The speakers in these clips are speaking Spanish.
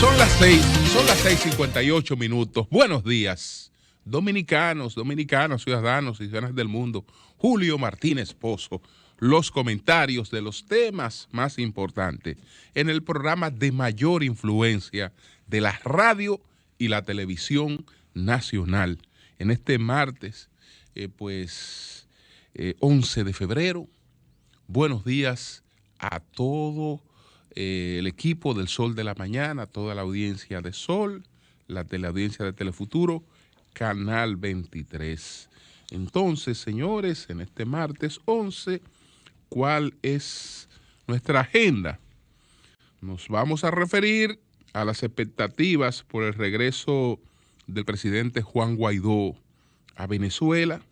Son las 6:58. Buenos días, dominicanos, ciudadanos y ciudadanas del mundo. Julio Martínez Pozo, los comentarios de los temas más importantes en el programa de mayor influencia de la radio y la televisión nacional. En este martes, 11 de febrero, buenos días a todo el equipo del Sol de la Mañana, toda la audiencia de Sol, la teleaudiencia de Telefuturo, Canal 23. Entonces, señores, en este martes 11, ¿cuál es nuestra agenda? Nos vamos a referir a las expectativas por el regreso del presidente Juan Guaidó a Venezuela,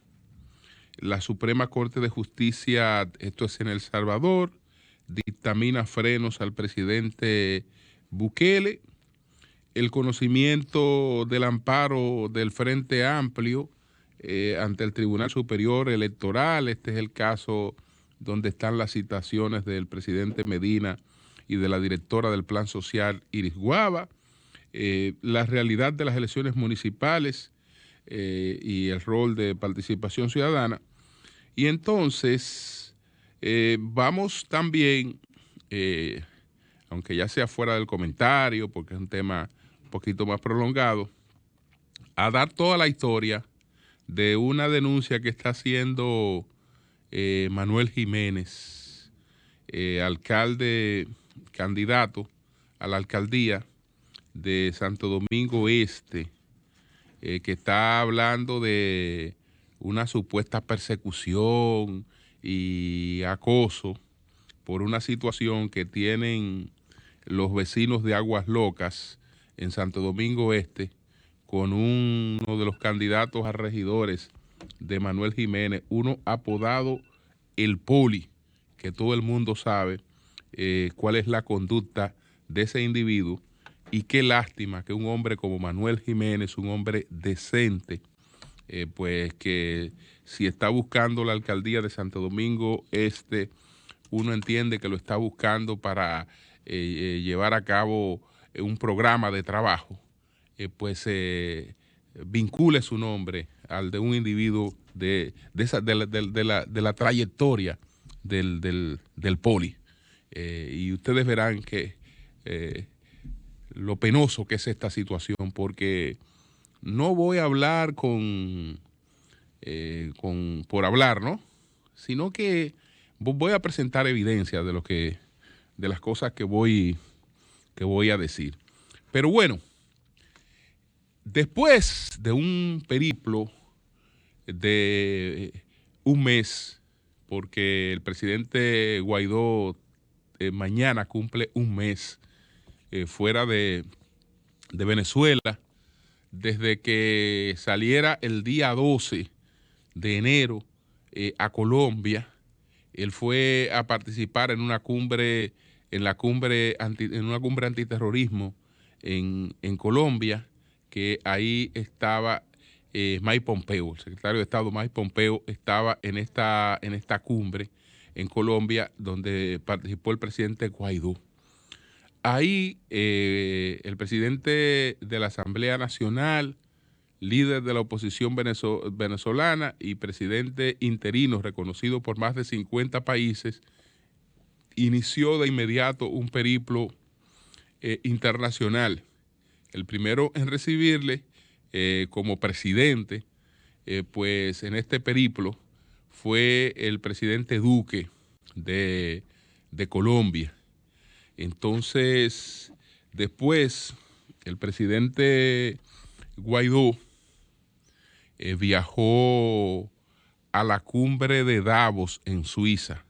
la Suprema Corte de Justicia, esto es en El Salvador, dictamina frenos al presidente Bukele, el conocimiento del amparo del Frente Amplio ante el Tribunal Superior Electoral. Este es el caso donde están las citaciones del presidente Medina y de la directora del Plan Social, Iris Guava, la realidad de las elecciones municipales y el rol de participación ciudadana. Y entonces vamos también, aunque ya sea fuera del comentario, porque es un tema un poquito más prolongado, a dar toda la historia de una denuncia que está haciendo Manuel Jiménez, alcalde, candidato a la alcaldía de Santo Domingo Este, que está hablando de una supuesta persecución y acoso por una situación que tienen los vecinos de Aguas Locas en Santo Domingo Este con uno de los candidatos a regidores de Manuel Jiménez, uno apodado El Poli, que todo el mundo sabe cuál es la conducta de ese individuo, y qué lástima que un hombre como Manuel Jiménez, un hombre decente, pues que si está buscando la alcaldía de Santo Domingo Este, uno entiende que lo está buscando para llevar a cabo un programa de trabajo, pues vincule su nombre al de un individuo de la trayectoria del Poli. Y ustedes verán que lo penoso que es esta situación, porque no voy a hablar por hablar, ¿no? Sino que voy a presentar evidencia de las cosas que voy a decir. Pero bueno, después de un periplo de un mes, porque el presidente Guaidó mañana cumple un mes fuera de Venezuela, desde que saliera el día 12 de enero a Colombia. Él fue a participar en una cumbre, en una cumbre antiterrorismo en Colombia, que ahí estaba Mike Pompeo, el secretario de Estado Mike Pompeo estaba en esta cumbre en Colombia, donde participó el presidente Guaidó. Ahí el presidente de la Asamblea Nacional, líder de la oposición venezolana y presidente interino reconocido por más de 50 países, inició de inmediato un periplo internacional. El primero en recibirle como presidente, pues en este periplo fue el presidente Duque de Colombia. Entonces, después, el presidente Guaidó viajó a la cumbre de Davos en Suiza,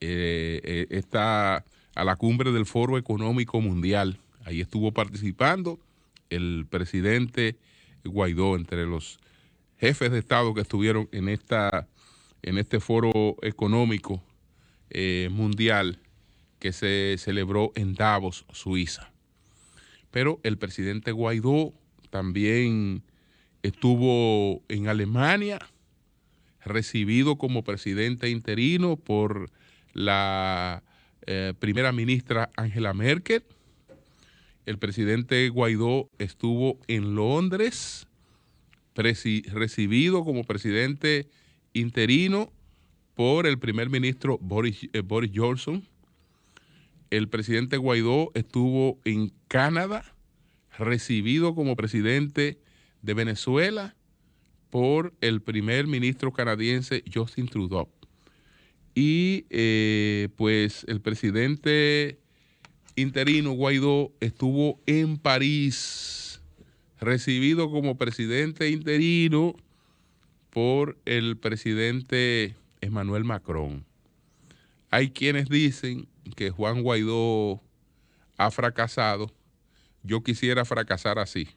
a la cumbre del Foro Económico Mundial. Ahí estuvo participando el presidente Guaidó, entre los jefes de Estado que estuvieron en este Foro Económico Mundial que se celebró en Davos, Suiza. Pero el presidente Guaidó también estuvo en Alemania, recibido como presidente interino por la primera ministra Angela Merkel, el presidente Guaidó estuvo en Londres, recibido como presidente interino por el primer ministro Boris Johnson. El presidente Guaidó estuvo en Canadá, recibido como presidente de Venezuela por el primer ministro canadiense Justin Trudeau. Y pues el presidente interino Guaidó estuvo en París, recibido como presidente interino por el presidente Emmanuel Macron. Hay quienes dicen que Juan Guaidó ha fracasado. Yo quisiera fracasar así.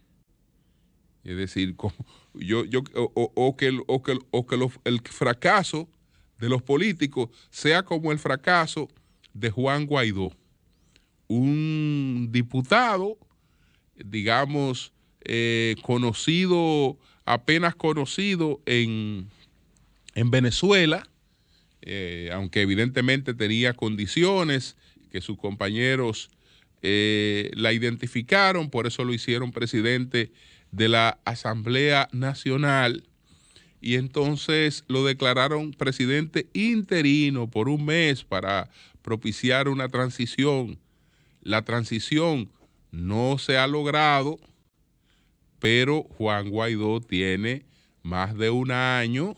Es decir, el fracaso de los políticos sea como el fracaso de Juan Guaidó, un diputado, digamos, apenas conocido en Venezuela, aunque evidentemente tenía condiciones que sus compañeros la identificaron, por eso lo hicieron presidente de la Asamblea Nacional, y entonces lo declararon presidente interino por un mes para propiciar una transición. La transición no se ha logrado, pero Juan Guaidó tiene más de un año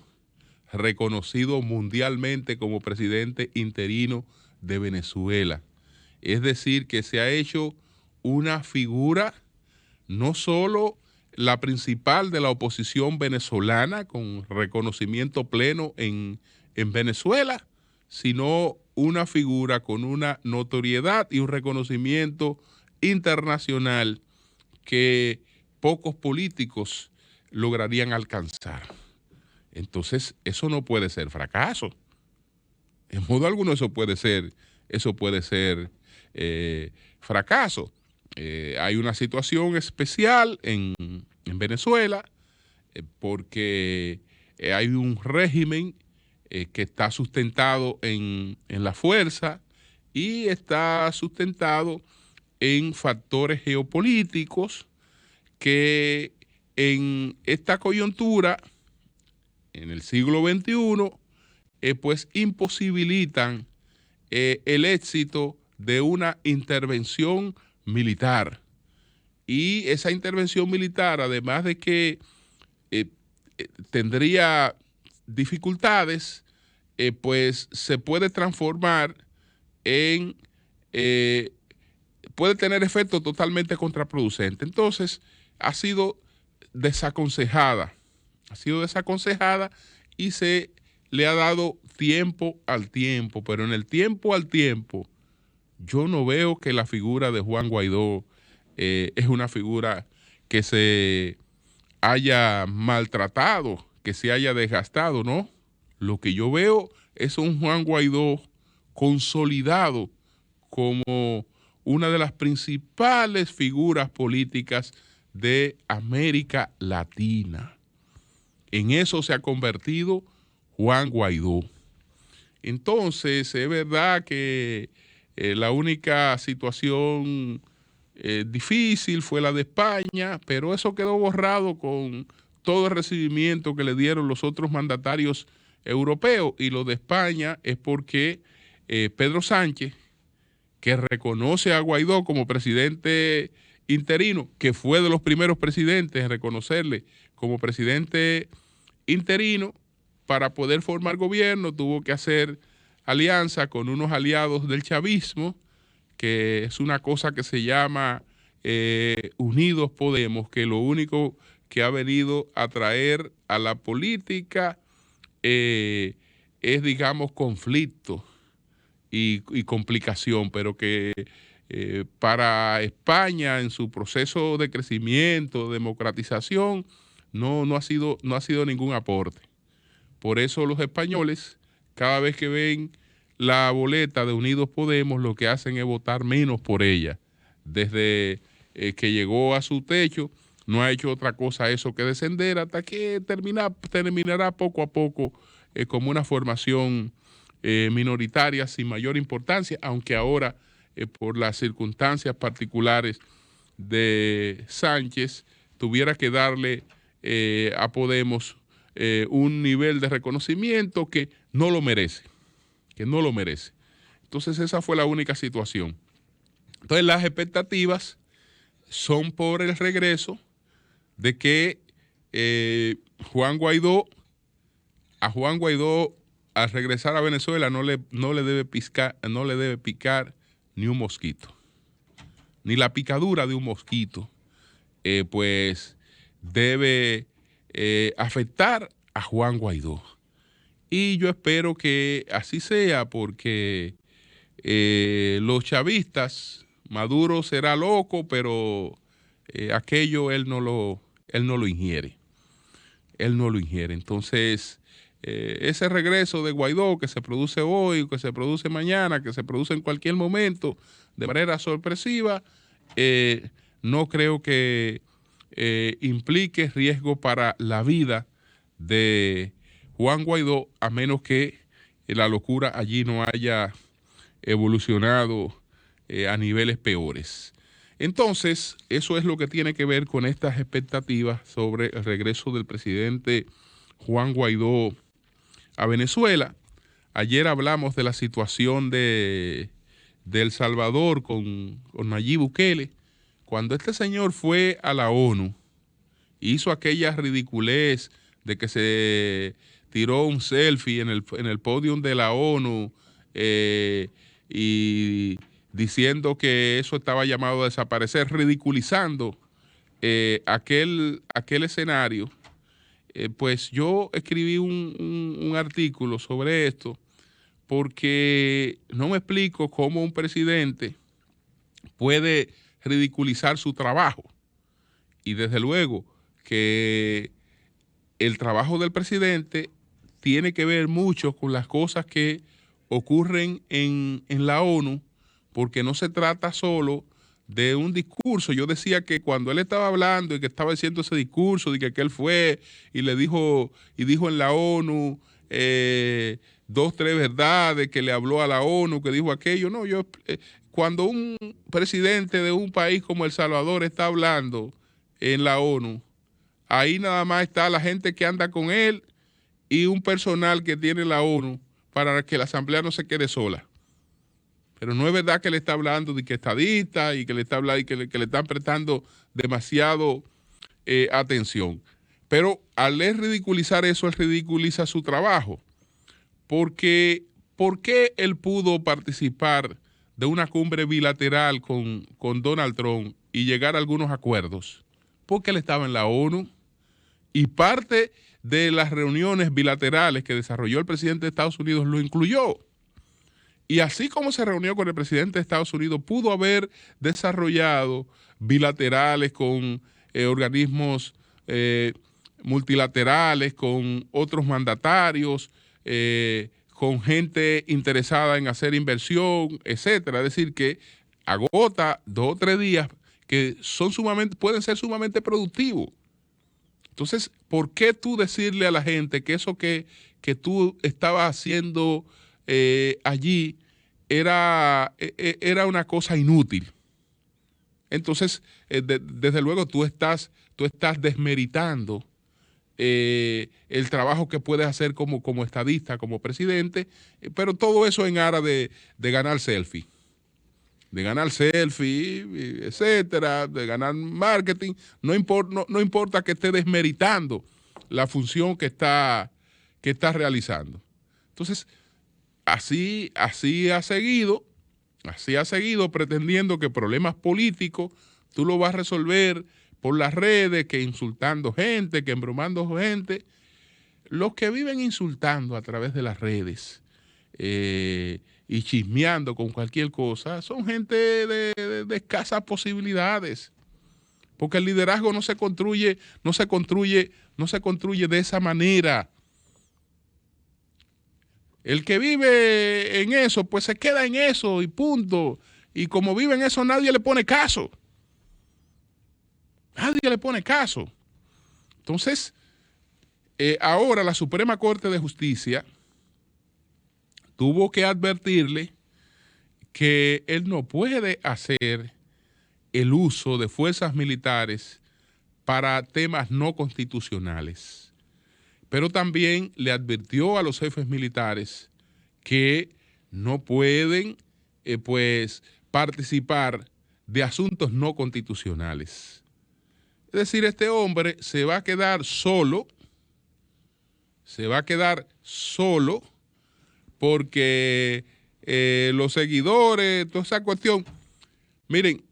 reconocido mundialmente como presidente interino de Venezuela. Es decir, que se ha hecho una figura, no solo la principal de la oposición venezolana, con reconocimiento pleno en Venezuela, sino una figura con una notoriedad y un reconocimiento internacional que pocos políticos lograrían alcanzar. Entonces, eso no puede ser fracaso. En modo alguno eso puede ser fracaso. Hay una situación especial en Venezuela porque hay un régimen que está sustentado en la fuerza y está sustentado en factores geopolíticos que en esta coyuntura, en el siglo XXI, pues imposibilitan el éxito de una intervención militar. Y esa intervención militar, además de que tendría dificultades, pues se puede transformar en, puede tener efectos totalmente contraproducentes. Entonces, ha sido desaconsejada y se le ha dado tiempo al tiempo, pero en el tiempo al tiempo, yo no veo que la figura de Juan Guaidó es una figura que se haya maltratado, que se haya desgastado, ¿no? Lo que yo veo es un Juan Guaidó consolidado como una de las principales figuras políticas de América Latina. En eso se ha convertido Juan Guaidó. Entonces, es verdad que la única situación difícil fue la de España, pero eso quedó borrado con todo el recibimiento que le dieron los otros mandatarios europeos. Y lo de España es porque Pedro Sánchez, que reconoce a Guaidó como presidente interino, que fue de los primeros presidentes en reconocerle como presidente interino, para poder formar gobierno tuvo que hacer alianza con unos aliados del chavismo, que es una cosa que se llama Unidos Podemos, que lo único que ha venido a traer a la política es, digamos, conflicto y complicación, pero que para España en su proceso de crecimiento, democratización, no ha sido ningún aporte. Por eso los españoles, cada vez que ven la boleta de Unidos Podemos, lo que hacen es votar menos por ella. Desde que llegó a su techo, no ha hecho otra cosa eso que descender hasta que terminará poco a poco como una formación minoritaria sin mayor importancia, aunque ahora por las circunstancias particulares de Sánchez tuviera que darle a Podemos un nivel de reconocimiento que no lo merece, Entonces esa fue la única situación. Entonces las expectativas son por el regreso de que a Juan Guaidó al regresar a Venezuela no le debe picar ni un mosquito, ni la picadura de un mosquito, pues debe afectar a Juan Guaidó. Y yo espero que así sea, porque los chavistas, Maduro será loco, pero aquello él no lo ingiere. Entonces, ese regreso de Guaidó que se produce hoy, que se produce mañana, que se produce en cualquier momento, de manera sorpresiva, no creo que implique riesgo para la vida de Juan Guaidó, a menos que la locura allí no haya evolucionado a niveles peores. Entonces, eso es lo que tiene que ver con estas expectativas sobre el regreso del presidente Juan Guaidó a Venezuela. Ayer hablamos de la situación de El Salvador con Nayib Bukele. Cuando este señor fue a la ONU, hizo aquella ridiculez de que se tiró un selfie en el podium de la ONU y diciendo que eso estaba llamado a desaparecer, ridiculizando aquel escenario. Pues yo escribí un artículo sobre esto, porque no me explico cómo un presidente puede ridiculizar su trabajo. Y desde luego que el trabajo del presidente tiene que ver mucho con las cosas que ocurren en la ONU, porque no se trata solo de un discurso. Yo decía que cuando él estaba hablando y que estaba diciendo ese discurso, de que él fue y dijo en la ONU 2, 3 verdades, que le habló a la ONU, que dijo aquello. No, cuando un presidente de un país como El Salvador está hablando en la ONU, ahí nada más está la gente que anda con él y un personal que tiene la ONU para que la asamblea no se quede sola. Pero no es verdad que le está hablando de que estadista y que le está hablando y que le están prestando demasiado atención. Pero al él ridiculizar eso, él ridiculiza su trabajo. Porque, ¿por qué él pudo participar de una cumbre bilateral con Donald Trump y llegar a algunos acuerdos? Porque él estaba en la ONU y parte de las reuniones bilaterales que desarrolló el presidente de Estados Unidos lo incluyó. Y así como se reunió con el presidente de Estados Unidos, pudo haber desarrollado bilaterales con organismos multilaterales, con otros mandatarios, con gente interesada en hacer inversión, etcétera. Es decir, que agota 2 o 3 días que pueden ser sumamente productivos. Entonces, ¿por qué tú decirle a la gente que eso que tú estabas haciendo allí era una cosa inútil? Entonces, desde luego tú estás desmeritando el trabajo que puedes hacer como estadista, como presidente, pero todo eso en aras de ganar selfie. Etcétera, de ganar marketing. No importa que esté desmeritando la función que está realizando. Entonces, así ha seguido pretendiendo que problemas políticos tú lo vas a resolver por las redes, que insultando gente, que embromando gente. Los que viven insultando a través de las redes y chismeando con cualquier cosa son gente de escasas posibilidades, porque el liderazgo no se construye de esa manera. El que vive en eso, pues se queda en eso y punto. Y como vive en eso, nadie le pone caso. Entonces, ahora la Suprema Corte de Justicia tuvo que advertirle que él no puede hacer el uso de fuerzas militares para temas no constitucionales. Pero también le advirtió a los jefes militares que no pueden participar de asuntos no constitucionales. Es decir, este hombre se va a quedar solo, porque los seguidores, toda esa cuestión. Miren,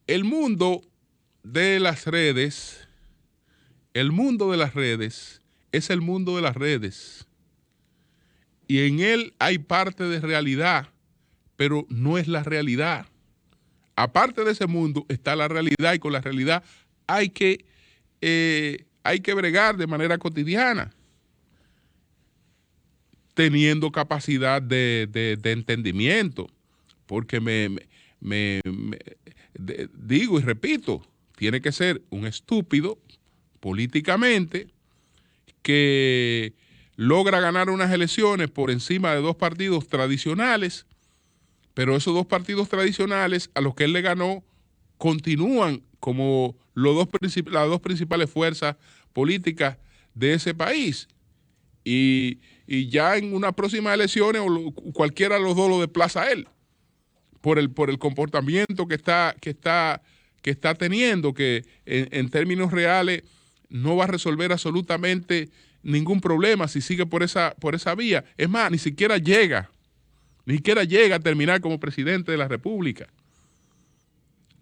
el mundo de las redes es el mundo de las redes. Y en él hay parte de realidad, pero no es la realidad. Aparte de ese mundo está la realidad, y con la realidad hay que bregar de manera cotidiana, teniendo capacidad de entendimiento, porque digo y repito, tiene que ser un estúpido políticamente que logra ganar unas elecciones por encima de dos partidos tradicionales, pero esos dos partidos tradicionales a los que él le ganó continúan como las dos principales fuerzas políticas de ese país. Y ya en unas próximas elecciones cualquiera de los dos lo desplaza a él por el comportamiento que está teniendo, que en términos reales no va a resolver absolutamente ningún problema si sigue por esa vía. Es más, ni siquiera llega a terminar como presidente de la República.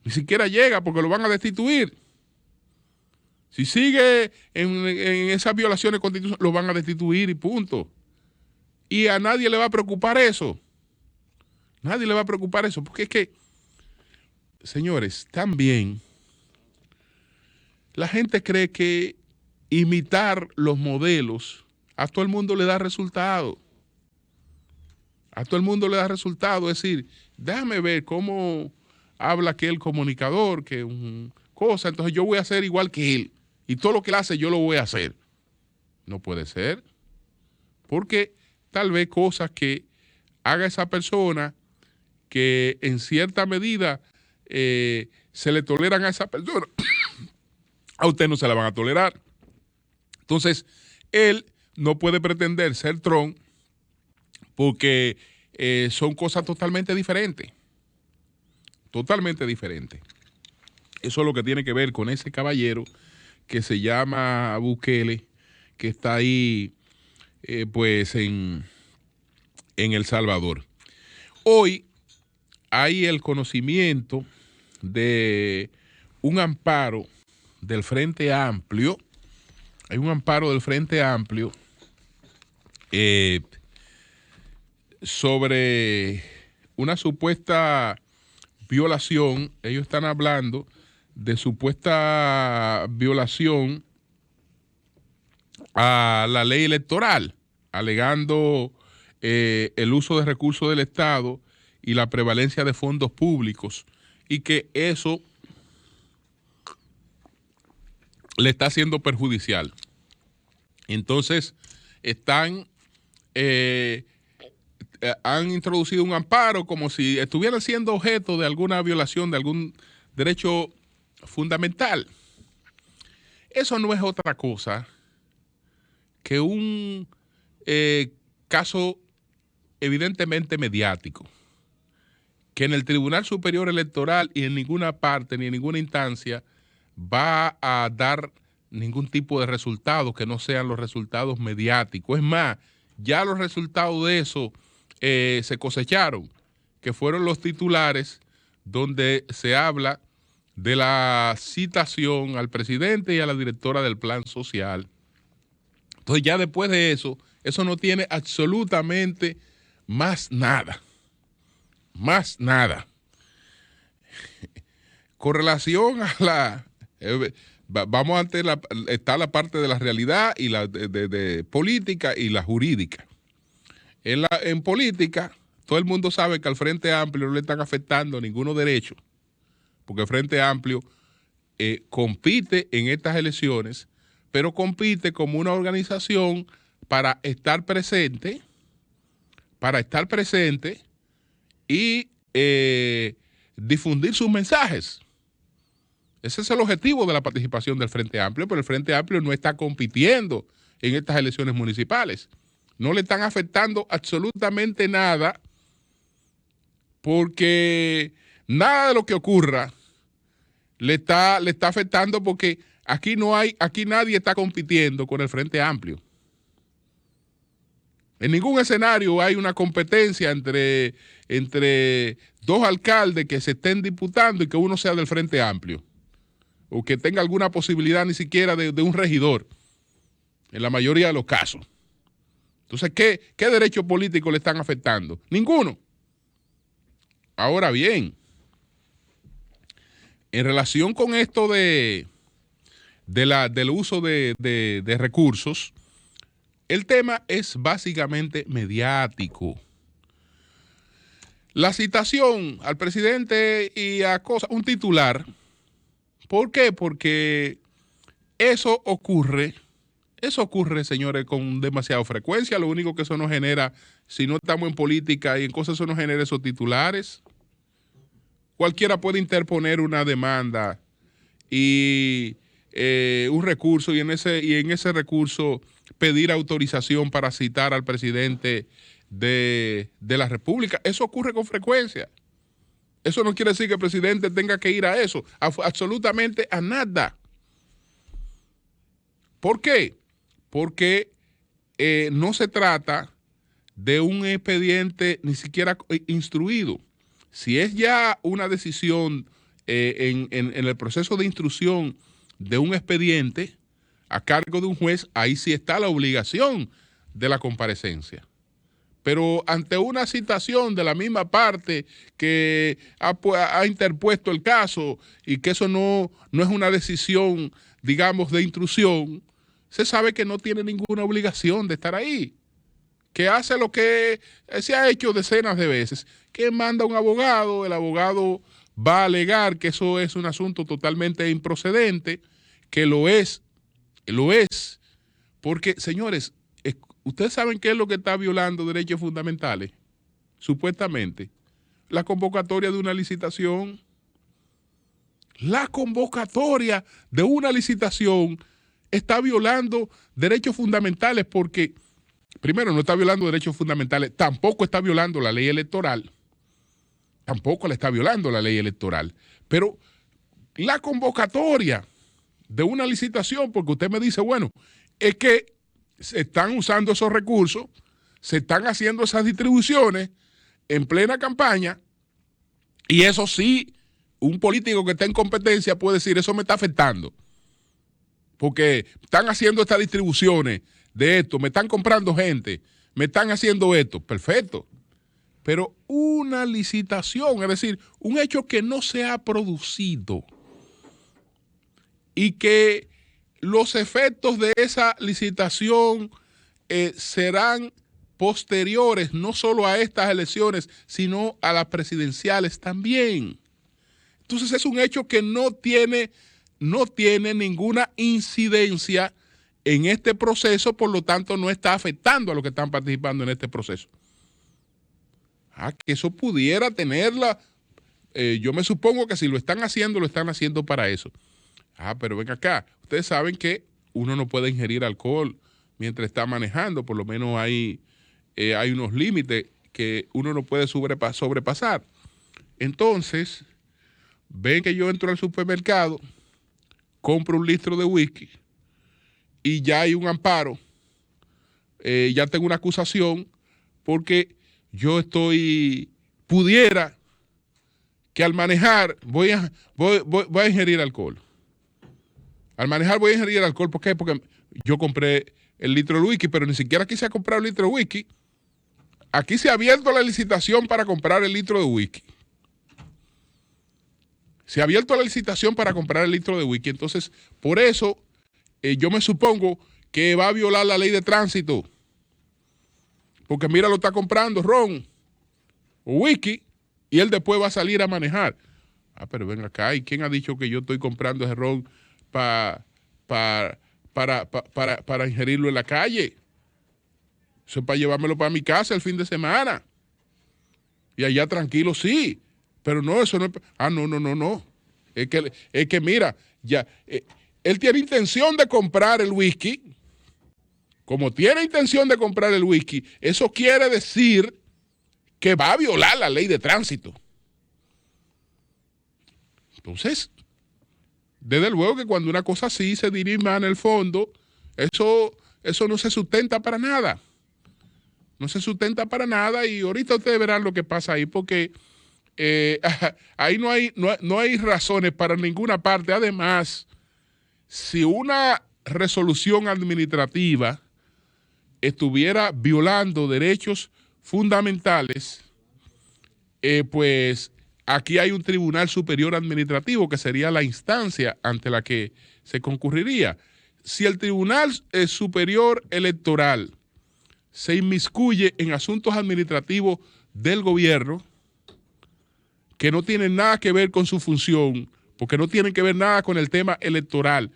Ni siquiera llega, porque lo van a destituir. Si sigue en esas violaciones constitucionales, lo van a destituir y punto. Y a nadie le va a preocupar eso. Nadie le va a preocupar eso, porque es que, señores, también la gente cree que imitar los modelos a todo el mundo le da resultado. A todo el mundo le da resultado. Es decir, déjame ver cómo habla aquel comunicador, que cosa, entonces yo voy a hacer igual que él. Y todo lo que él hace yo lo voy a hacer. No puede ser. Porque tal vez cosas que haga esa persona que en cierta medida se le toleran a esa persona, a usted no se la van a tolerar. Entonces, él no puede pretender ser Trump porque son cosas totalmente diferentes. Totalmente diferentes. Eso es lo que tiene que ver con ese caballero que se llama Bukele, que está ahí en El Salvador. Hoy hay el conocimiento de un amparo del Frente Amplio. Hay un amparo del Frente Amplio sobre una supuesta violación. Ellos están hablando de supuesta violación a la ley electoral, alegando el uso de recursos del Estado y la prevalencia de fondos públicos, y que eso le está siendo perjudicial. Entonces, han introducido un amparo como si estuvieran siendo objeto de alguna violación de algún derecho fundamental. Eso no es otra cosa que un caso evidentemente mediático, que en el Tribunal Superior Electoral y en ninguna parte ni en ninguna instancia va a dar ningún tipo de resultados que no sean los resultados mediáticos. Es más, ya los resultados de eso se cosecharon, que fueron los titulares donde se habla de la citación al presidente y a la directora del Plan Social. Entonces ya después de eso no tiene absolutamente más nada. Más nada. Con relación a la... vamos ante está la parte de la realidad y la de política y la jurídica. En política, todo el mundo sabe que al Frente Amplio no le están afectando ninguno derecho, porque el Frente Amplio compite en estas elecciones, pero compite como una organización para estar presente y difundir sus mensajes. Ese es el objetivo de la participación del Frente Amplio, pero el Frente Amplio no está compitiendo en estas elecciones municipales. No le están afectando absolutamente nada, porque nada de lo que ocurra le está afectando, porque aquí nadie está compitiendo con el Frente Amplio. En ningún escenario hay una competencia entre dos alcaldes que se estén disputando y que uno sea del Frente Amplio, o que tenga alguna posibilidad ni siquiera de un regidor, en la mayoría de los casos. Entonces, ¿qué derecho político le están afectando? Ninguno. Ahora bien, en relación con esto del uso de recursos, el tema es básicamente mediático. La citación al presidente y a cosas, un titular. ¿Por qué? Porque eso ocurre, señores, con demasiada frecuencia. Lo único que eso nos genera, si no estamos en política y en cosas, eso nos genera esos titulares. Cualquiera puede interponer una demanda y un recurso, y en ese recurso pedir autorización para citar al presidente de la República. Eso ocurre con frecuencia. Eso no quiere decir que el presidente tenga que ir a eso, absolutamente a nada. ¿Por qué? Porque no se trata de un expediente ni siquiera instruido. Si es ya una decisión en el proceso de instrucción de un expediente a cargo de un juez, ahí sí está la obligación de la comparecencia. Pero ante una citación de la misma parte que ha interpuesto el caso, y que eso no es una decisión, digamos, de instrucción, se sabe que no tiene ninguna obligación de estar ahí, que hace lo que se ha hecho decenas de veces, que manda un abogado, el abogado va a alegar que eso es un asunto totalmente improcedente, que lo es, porque, señores, ustedes saben qué es lo que está violando derechos fundamentales, supuestamente, la convocatoria de una licitación. La convocatoria de una licitación está violando derechos fundamentales, porque primero no está violando derechos fundamentales, tampoco está violando la ley electoral, pero la convocatoria de una licitación, porque usted me dice, bueno, es que se están usando esos recursos, se están haciendo esas distribuciones en plena campaña, y eso sí, un político que está en competencia puede decir, eso me está afectando, porque están haciendo estas distribuciones de esto, me están comprando gente, me están haciendo esto, perfecto. Pero una licitación, es decir, un hecho que no se ha producido y que los efectos de esa licitación serán posteriores, no solo a estas elecciones, sino a las presidenciales también. Entonces es un hecho que no tiene ninguna incidencia en este proceso, por lo tanto no está afectando a los que están participando en este proceso. Que eso pudiera tenerla, yo me supongo que si lo están haciendo para eso. Pero ven acá, ustedes saben que uno no puede ingerir alcohol mientras está manejando, por lo menos hay unos límites que uno no puede sobrepasar. Entonces, ven que yo entro al supermercado, compro un litro de whisky y ya hay un amparo, ya tengo una acusación, porque yo pudiera que al manejar voy a ingerir alcohol. Al manejar voy a ingerir alcohol, ¿por qué? Porque yo compré el litro de whisky, pero ni siquiera quise comprar el litro de whisky. Aquí se ha abierto la licitación para comprar el litro de whisky. Se ha abierto la licitación para comprar el litro de whisky. Entonces, por eso, yo me supongo que va a violar la ley de tránsito. Porque mira, lo está comprando ron o whisky y él después va a salir a manejar. Pero ven acá, ¿y quién ha dicho que yo estoy comprando ese ron para ingerirlo en la calle? Eso es para llevármelo para mi casa el fin de semana. Y allá tranquilo, sí. Pero no, eso no es... No. Es que mira, ya, él tiene intención de comprar el whisky. Como tiene intención de comprar el whisky, eso quiere decir que va a violar la ley de tránsito. Entonces, desde luego que cuando una cosa así se dirima en el fondo, eso no se sustenta para nada. No se sustenta para nada y ahorita ustedes verán lo que pasa ahí porque ahí no hay razones para ninguna parte. Además, si una resolución administrativa estuviera violando derechos fundamentales, pues aquí hay un Tribunal Superior Administrativo que sería la instancia ante la que se concurriría. Si el Tribunal Superior Electoral se inmiscuye en asuntos administrativos del gobierno que no tienen nada que ver con su función, porque no tienen que ver nada con el tema electoral,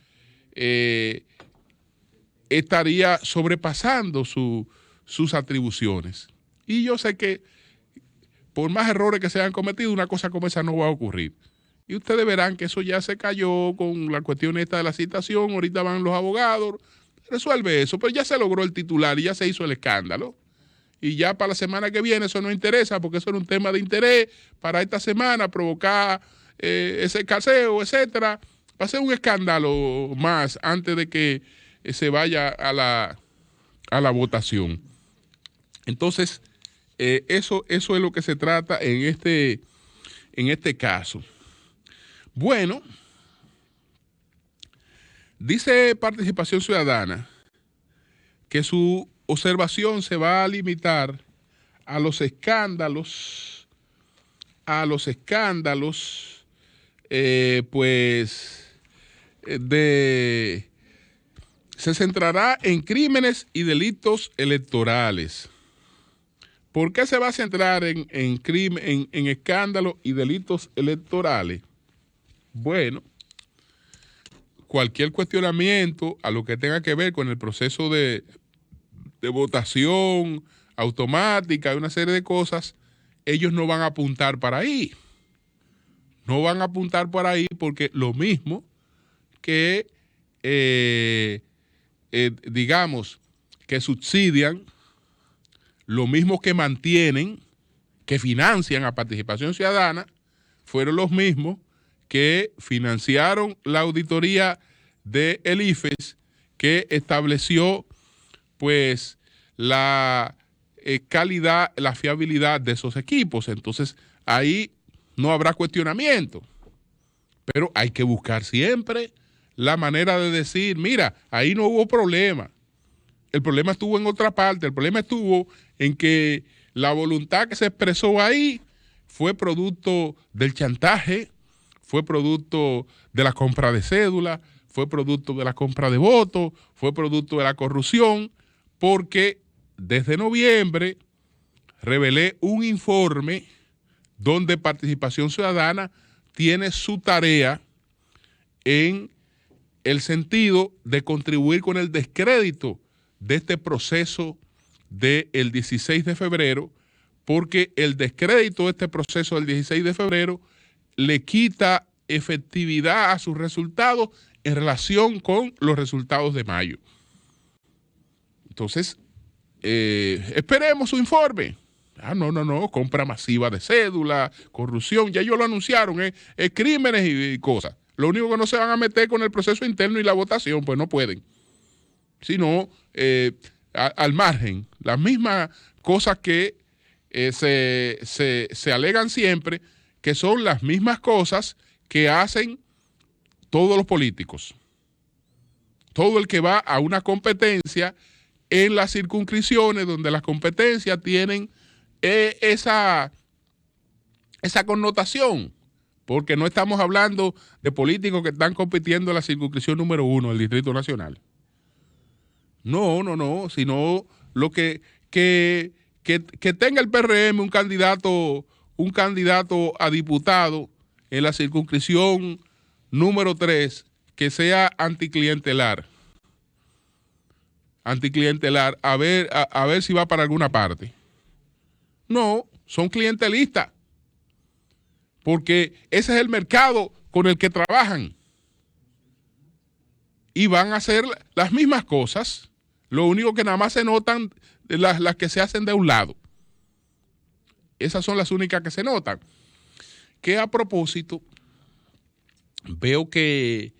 estaría sobrepasando sus atribuciones. Y yo sé que por más errores que se hayan cometido, una cosa como esa no va a ocurrir. Y ustedes verán que eso ya se cayó con la cuestión esta de la citación. Ahorita van los abogados, resuelve eso, pero ya se logró el titular y ya se hizo el escándalo. Y ya para la semana que viene eso no interesa porque eso era un tema de interés para esta semana, provocar ese caseo, etcétera. Va a ser un escándalo más antes de que se vaya a la votación. Entonces, eso es lo que se trata en este caso. Bueno, dice Participación Ciudadana que su observación se va a limitar a los escándalos, se centrará en crímenes y delitos electorales. ¿Por qué se va a centrar en escándalos y delitos electorales? Bueno, cualquier cuestionamiento a lo que tenga que ver con el proceso de votación automática y una serie de cosas, ellos no van a apuntar para ahí. No van a apuntar por ahí porque lo mismo que, digamos, que subsidian, lo mismo que mantienen, que financian a Participación Ciudadana, fueron los mismos que financiaron la auditoría del IFES que estableció pues la calidad, la fiabilidad de esos equipos. Entonces ahí no habrá cuestionamiento, pero hay que buscar siempre la manera de decir, mira, ahí no hubo problema. El problema estuvo en otra parte, el problema estuvo en que la voluntad que se expresó ahí fue producto del chantaje, fue producto de la compra de cédula, fue producto de la compra de votos, fue producto de la corrupción, porque desde noviembre revelé un informe donde Participación Ciudadana tiene su tarea en el sentido de contribuir con el descrédito de este proceso del 16 de febrero, porque el descrédito de este proceso del 16 de febrero le quita efectividad a sus resultados en relación con los resultados de mayo. Entonces, esperemos su informe. No, compra masiva de cédula, corrupción, ya ellos lo anunciaron, crímenes y cosas. Lo único que no se van a meter con el proceso interno y la votación, pues no pueden. Sino al margen, las mismas cosas que se alegan siempre, que son las mismas cosas que hacen todos los políticos. Todo el que va a una competencia en las circunscripciones donde las competencias tienen esa connotación, porque no estamos hablando de políticos que están compitiendo en la circunscripción número 1 del Distrito Nacional. No, sino lo que tenga el PRM un candidato a diputado en la circunscripción número 3 que sea anticlientelar, a ver si va para alguna parte. No, son clientelistas. porque ese es el mercado con el que trabajan. Y van a hacer las mismas cosas, lo único que nada más se notan las que se hacen de un lado. Esas son las únicas que se notan. Que a propósito, veo que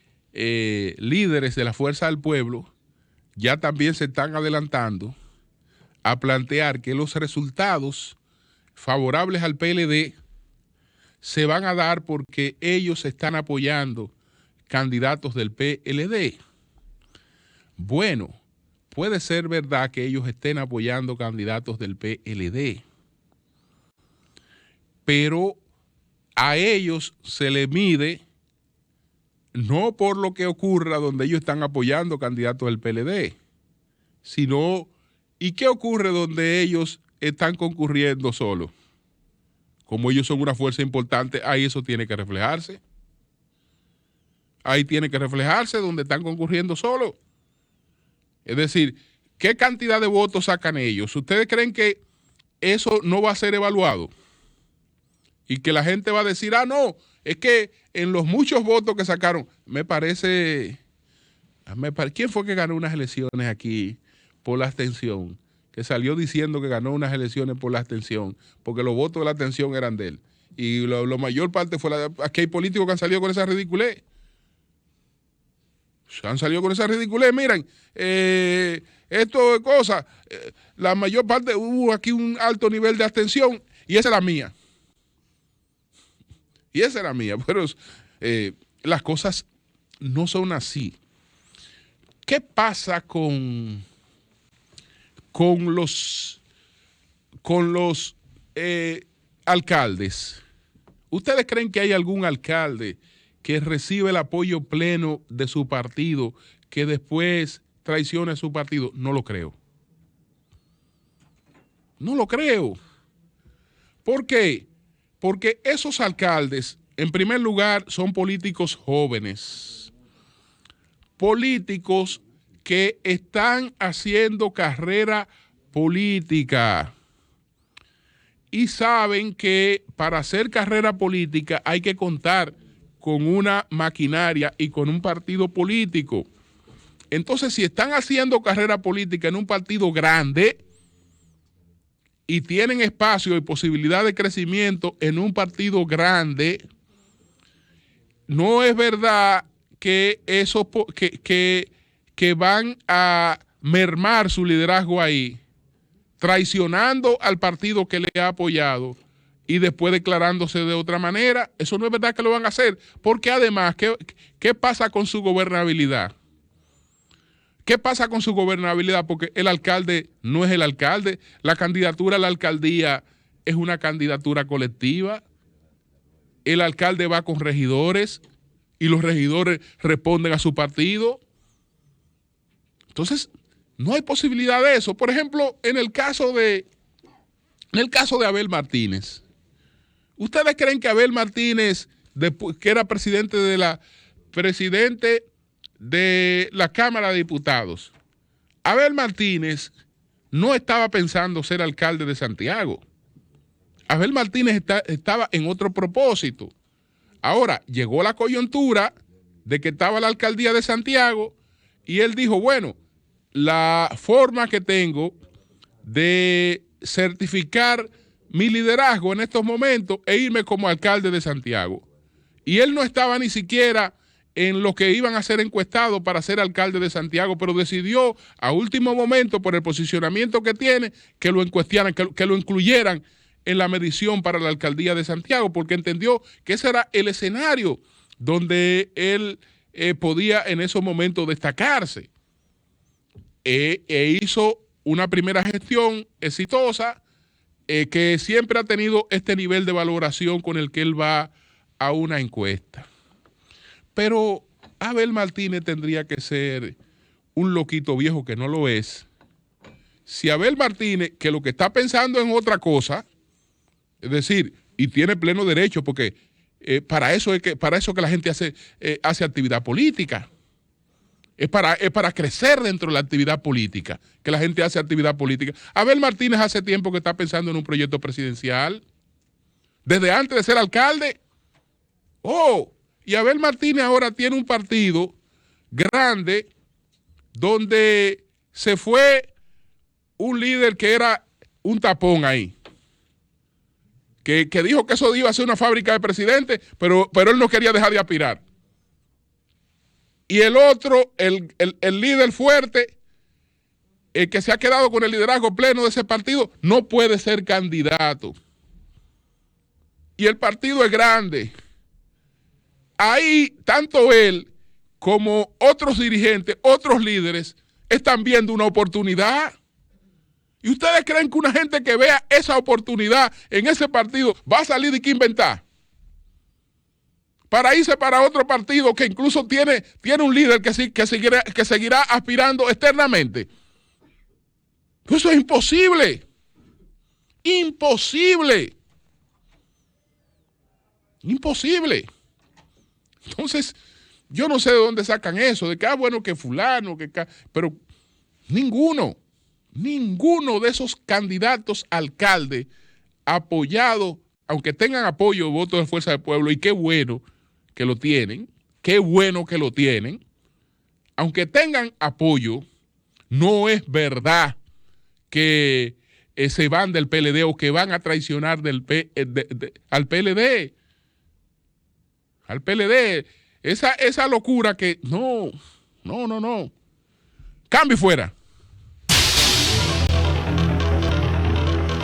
líderes de la Fuerza del Pueblo ya también se están adelantando a plantear que los resultados favorables al PLD se van a dar porque ellos están apoyando candidatos del PLD. Bueno, puede ser verdad que ellos estén apoyando candidatos del PLD, pero a ellos se le mide no por lo que ocurra donde ellos están apoyando candidatos del PLD, sino ¿y qué ocurre donde ellos están concurriendo solos? Como ellos son una fuerza importante, ahí eso tiene que reflejarse. Ahí tiene que reflejarse donde están concurriendo solos. Es decir, ¿qué cantidad de votos sacan ellos? ¿Ustedes creen que eso no va a ser evaluado? Y que la gente va a decir, ah, no, es que en los muchos votos que sacaron, me parece, ¿quién fue que ganó unas elecciones aquí por la abstención? Que salió diciendo que ganó unas elecciones por la abstención, porque los votos de la abstención eran de él. Y la mayor parte fue aquí hay políticos que han salido con esa ridiculez. Han salido con esa ridiculez, miren, esto es cosa, la mayor parte hubo aquí un alto nivel de abstención y esa es la mía. Y esa era mía, pero las cosas no son así. ¿Qué pasa con los alcaldes? ¿Ustedes creen que hay algún alcalde que recibe el apoyo pleno de su partido que después traicione a su partido? No lo creo. No lo creo. ¿Por qué? Porque esos alcaldes, en primer lugar, son políticos jóvenes, políticos que están haciendo carrera política y saben que para hacer carrera política hay que contar con una maquinaria y con un partido político. Entonces, si están haciendo carrera política en un partido grande y tienen espacio y posibilidad de crecimiento en un partido grande, no es verdad que eso que van a mermar su liderazgo ahí, traicionando al partido que le ha apoyado y después declarándose de otra manera. Eso no es verdad que lo van a hacer, porque además, ¿qué pasa con su gobernabilidad? ¿Qué pasa con su gobernabilidad? Porque el alcalde no es el alcalde. La candidatura a la alcaldía es una candidatura colectiva. El alcalde va con regidores y los regidores responden a su partido. Entonces, no hay posibilidad de eso. Por ejemplo, en el caso de Abel Martínez. ¿Ustedes creen que Abel Martínez, que era presidente de la Cámara de Diputados, Abel Martínez no estaba pensando ser alcalde de Santiago? Abel Martínez estaba en otro propósito. Ahora, llegó la coyuntura de que estaba la alcaldía de Santiago y él dijo, bueno, la forma que tengo de certificar mi liderazgo en estos momentos es irme como alcalde de Santiago. Y él no estaba ni siquiera en lo que iban a ser encuestados para ser alcalde de Santiago, pero decidió a último momento, por el posicionamiento que tiene, que lo encuestaran, que lo incluyeran en la medición para la alcaldía de Santiago, porque entendió que ese era el escenario donde él podía en esos momentos destacarse. Hizo una primera gestión exitosa que siempre ha tenido este nivel de valoración con el que él va a una encuesta. Pero Abel Martínez tendría que ser un loquito viejo que no lo es. Si Abel Martínez, que lo que está pensando en otra cosa, es decir, y tiene pleno derecho, porque para eso que la gente hace actividad política. Es para crecer dentro de la actividad política, que la gente hace actividad política. Abel Martínez hace tiempo que está pensando en un proyecto presidencial, desde antes de ser alcalde. Oh, y Abel Martínez ahora tiene un partido grande donde se fue un líder que era un tapón ahí. Que dijo que eso iba a ser una fábrica de presidentes, pero él no quería dejar de aspirar. Y el otro, el líder fuerte, el que se ha quedado con el liderazgo pleno de ese partido, no puede ser candidato. Y el partido es grande. Ahí, tanto él como otros dirigentes, otros líderes, están viendo una oportunidad. ¿Y ustedes creen que una gente que vea esa oportunidad en ese partido va a salir de que inventar? Para irse para otro partido que incluso tiene un líder que seguirá aspirando externamente. Eso es imposible. Imposible. Imposible. Entonces, yo no sé de dónde sacan eso, de que, bueno, que fulano, pero ninguno de esos candidatos alcaldes apoyados, aunque tengan apoyo, votos de Fuerza del Pueblo, y qué bueno que lo tienen, aunque tengan apoyo, no es verdad que se van del PLD o que van a traicionar al PLD. Al PLD. Esa locura que no. Cambio fuera.